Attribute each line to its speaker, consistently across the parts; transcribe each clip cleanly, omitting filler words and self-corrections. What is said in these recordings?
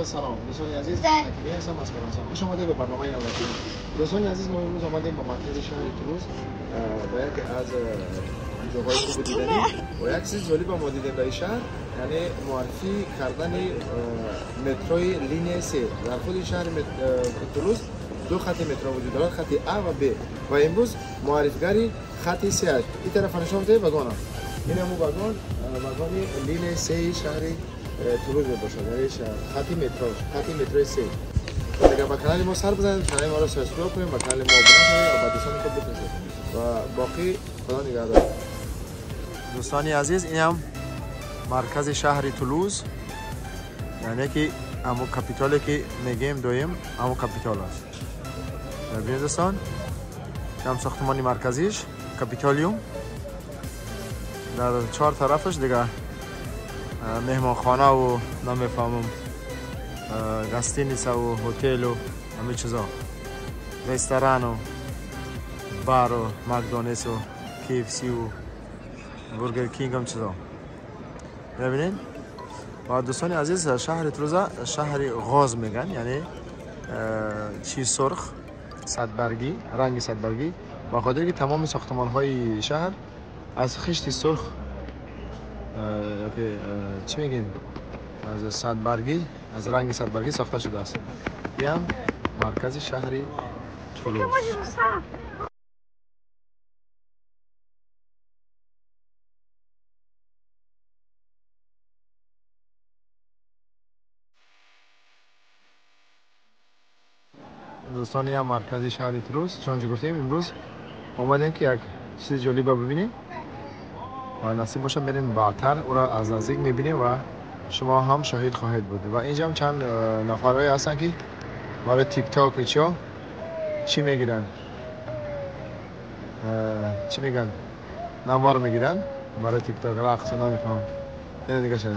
Speaker 1: با سلام دوستان عزیز، اکیدی هستم از فرانسه. خوش آمدید به برنامه نوروزی. دوستان عزیز، ما امروز آمدیم به مرکز شهر تولوز با یکی از جاهای خوب دیدنی و یک چیز جالب ما دیدیم در شهر، یعنی معرفی کردن متروی لینی 3 در خود شهر تولوز. دو خط مترو وجود دارد، خط A و B و امروز معرفیگری خط 3 است. این طرف نشون میده واگن است. این همون واگن لینی 3 شهر تولوز باشد، یعنی خط مترو 3. دیگه با کانال ما سر بزنید، کانال ما رو سابسکرایب کنید، با کانال ما ابونه شوید و با دوستان خود بفرستید و باقی خدا نگهدار. دوستان عزیز، این هم مرکز شهر تولوز، یعنی که همون کپیتالی که میگیم دویم همون کپیتال است. ببینید دوستان، هم ساختمانی مرکزیش کپیتالیوم، در چهار طرفش دیگه مهمانخانه و نمیفهمم گاستینیس و هتل و همه چیزا، رستوران و بار و مکدونالدز و KFC و برگر کینگ هم چیزا. ببینید و دوستان عزیز، شهر تولوز شهر غاز میگن، یعنی چی سرخ صدبرگی، رنگ صدبرگی، با خاطر که تمام ساختمان های شهر از خشت سرخ چی میگین، از صدبرگی، از رنگ صدبرگی ساخته شده است. این هم مرکز شهر تولوز. دوستان، یا مرکز شهر تولوز، چون گفتیم امروز اومدیم که یک چیز جالب ببینیم و نصیب باشه بریم بعدتر او را از نزدیک میبینیم و شما هم شاهد خواهید بود. و اینجا هم چند نفرایی هستن که برای تیک تاک چی میگیرن، چی میگن، نوار میگیرن برای تیک تاک، رقص نمیفهم. این دیگه شده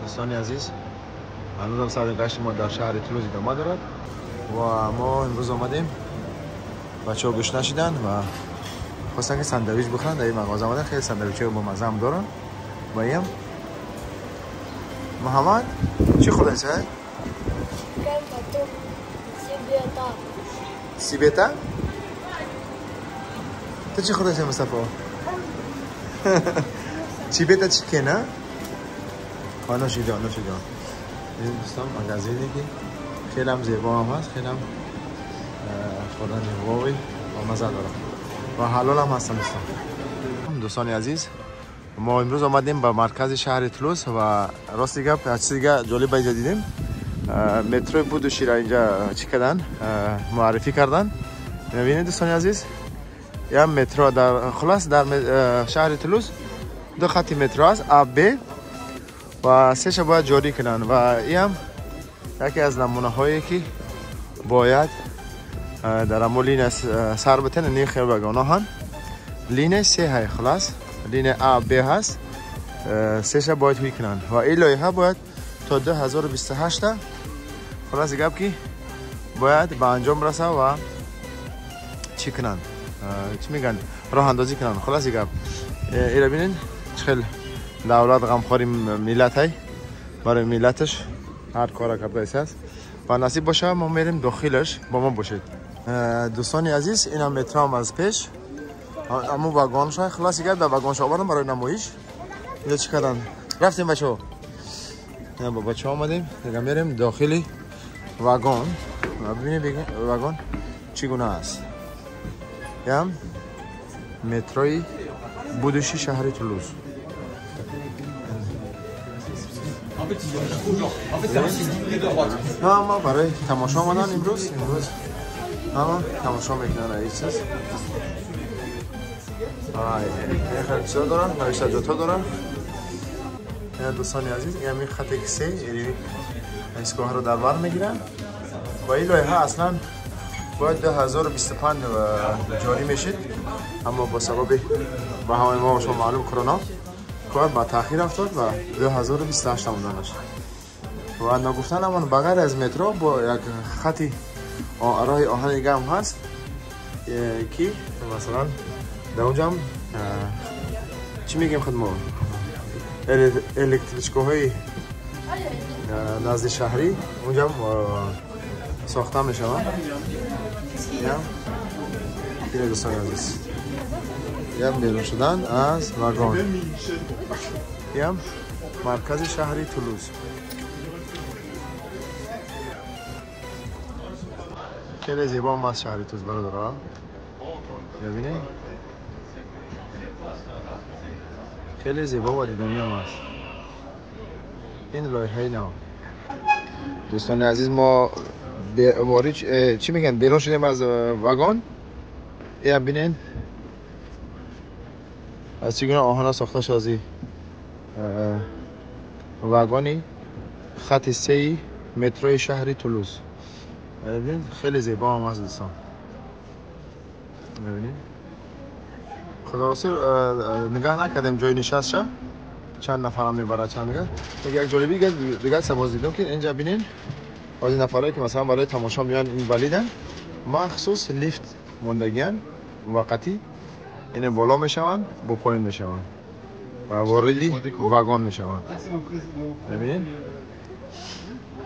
Speaker 1: دوستان عزیز، هنوز هم سر گشت ما در شهر تولوز ادامه دارد و ما امروز آمدیم، بچه ها گوش نشیدن و خواستن که ساندویچ بخورن. در این مغازه آمدن، خیلی ساندویچ با مزه هم دارن. و این محمد چی خودش هست؟ سیبیتا؟ تو چی خودش هست مصطفی؟ چیبیتا چیکنه؟ نوشیدان. این دوستان مغازه دیگه خیلی هم زیبا هم هست، خیلی هم خوردن واوی و مزه داره و حلال هم هستن. دوستان عزیز، ما امروز آمدیم به مرکز شهر تولوز و راستی گپ چیز دیگه جالب اینجا دیدیم. مترو بودوشی را اینجا چی کردن، معرفی کردن. میبینید دوستان عزیز، یا مترو در خلاص در شهر تولوز دو خط مترو است، A B و سه شب باید جاری کنن و این هم یکی از نمونه هایی که باید در امو لینه سر بتن. نی خیلی بگانه هن لینه 3 های، خلاص لینه A B هست، سه شب باید هوی کنن و این لایحه باید تا 2028 خلاص گپ که باید به انجام رسه و چی کنن، چی میگن، راه اندازی کنن. خلاص گپ اینا ببینین چخیل دولت غمخواری ملت های برای ملتش هر کار کرده است و نصیب باشه ما میریم داخلش، با ما باشید. دوستان عزیز، این هم مترو هم از پیش امو واگن شای خلاص گپ، در واگن شو آوردم برای نمایش. اینجا چی کردن، رفتیم بچه‌ها، با بچه‌ها آمدیم دیگه میریم داخلی واگن و ببینیم واگن چگونه است. هم متروی بودوشی شهر تولوز. ما برای تماشا آمدن امروز تماشا میکنن این چیز. خیلی چیزا دارن، نوشته دوتا دارن. دوستان عزیز، این همین خط کسی ایستگاه رو در بر میگیرن و این لایحه اصلا باید 2025 جاری میشید، اما با سبب بهای ما شما معلوم کرونا کار با تاخیر افتاد و 2028 آمده شد. و نگفتن اما بغیر از مترو با یک خطی راه آهن دیگه هم هست که مثلا در اونجا هم چی میگیم خدمت الکتریچکوهای نزد شهری اونجا هم ساخته میشه. اینه دوستان عزیز، یه بیرون شدن از واگن. یه مرکز شهری تولوز. خیلی زیبا هم از شهری تولوز برادرها، ببینید خیلی زیبا و دیدنی هم هست. این لایحه نو. دوستان عزیز ما چی میگن بیرون شدیم از واگن. یا ببینید از چگونه آهن ساخته شده از واگنی خط 3 متروی شهری تولوز. ببینید خیلی زیبا هم هست دوستان. ببینید خدا رسول نگاه نکردیم جای نشستش چند نفر هم میبره چند نگاه. یک جالبی دیگه سباز دیدم که اینجا ببینید از این نفرایی که مثلا برای تماشا میان این ولیدن مخصوص لیفت موندگیان وقتی این بالا میشوند با پایین میشوند و واردی واگن میشوند. ببینید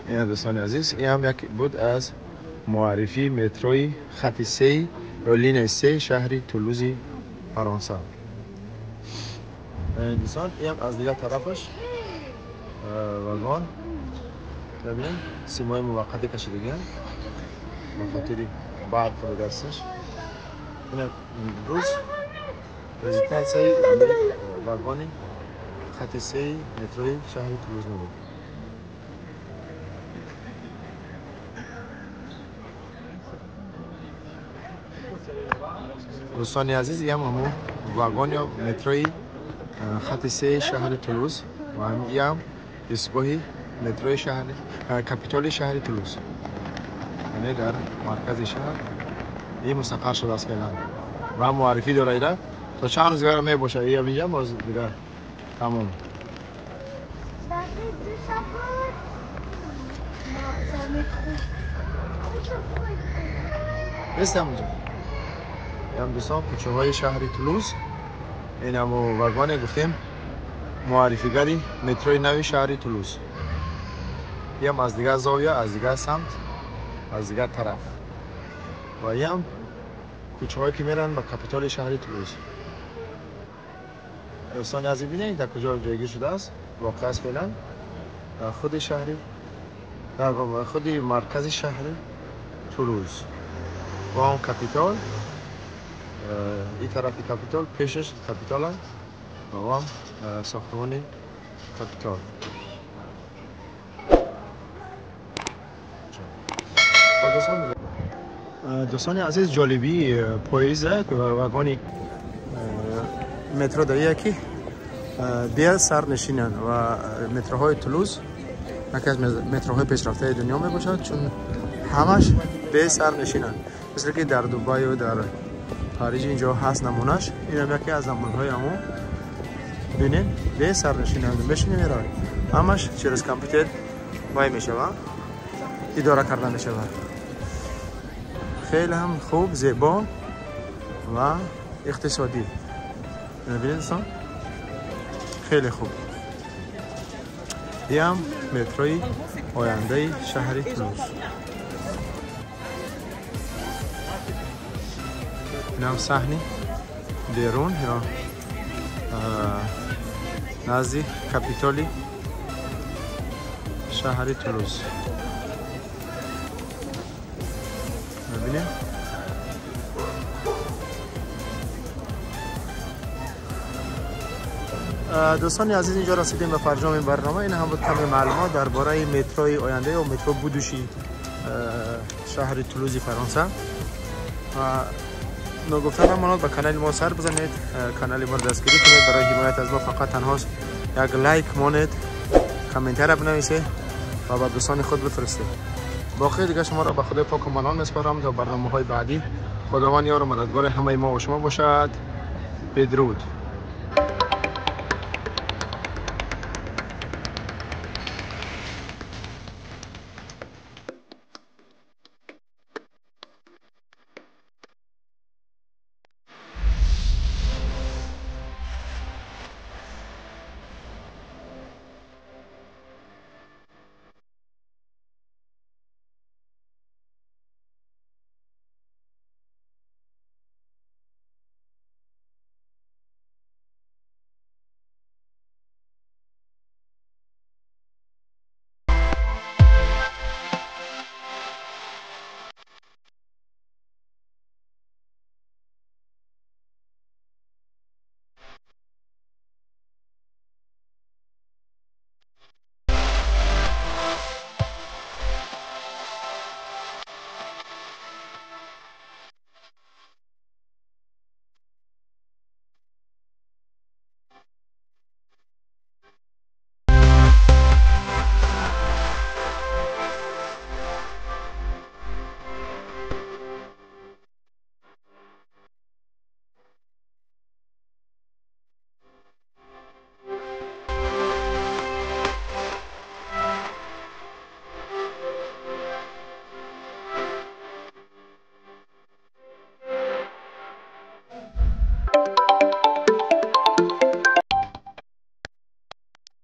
Speaker 1: این دوستان عزیز این هم یک بود از معرفی متروی خط 3 لینه 3 شهری تولوزی فرانسه. دوستان این هم از دیگر طرفش واگن. ببینید سیمای موقتی کشیدگی به خاطر برق و گرمش. این روز رزیدنسی واگن خط 3 متروی شهری تولوز بود. دوستان عزیز این هم واگن یا متروی خط 3 شهر تولوز و هم ایستگاه متروی شهر کاپیتال شهر تولوز، یعنی در مرکز شهر این مستقر شده است فعلا و معرفی داره. ایده تا چند روز دیگر می باشه یا اینجا باز دیگر تمام. نیستم اونجا. هم دوستان کوچه های شهری تولوز. این هم واگن گفتیم معرفیگری متروی نوی شهری تولوز. این هم از دیگر زاویه از دیگر سمت از دیگر طرف و این هم کوچه هایی که میرن به کاپیتال شهری تولوز. دوستان عزیز ببینید در کجا جایگیر شده است. واقع است فعلا در خود شهری در خود مرکز شهر تولوز و اون کاپیتال. این طرفی کاپیتال پیشش کاپیتال است و هم ساختمان کاپیتال. دوستان عزیز جالبی پاییزه که واگن مترو داره که بیا سرنشینن و متروهای تولوز یکی از متروهای پیشرفته دنیا می باشد چون همش به سرنشینن، مثل که در دبی و در خارج اینجا هست نمونهش. این هم یکی از نمونه‌های همو ببینید به سرنشینن بشینید میرن همش چرس کامپیوتر وای میشه و اداره کردن میشه. خیلی هم خوب زیبا و اقتصادی. ببینید دوستان خیلی خوب. این هم متروی آینده شهر تولوز. این هم صحنی بیرون یا نزدیک کاپیتالی شهر تولوز. ببینید دوستان عزیز اینجا رسیدیم به فرجام برنامه. این هم بود کمی معلومات درباره متروی آینده و مترو بودوشی شهر تولوز فرانسه. و نگفتن امانات به کانال ما سر بزنید، کانال ما رو دستگیری کنید. برای حمایت از ما فقط تنها یک لایک مونید، کامنتر بنویسید و به دوستان خود بفرستید. باقی دیگه شما را به خدای پاک و منان میسپارم تا برنامه‌های بعدی. خداوند یار و مددگار همه ما و شما باشد. بدرود.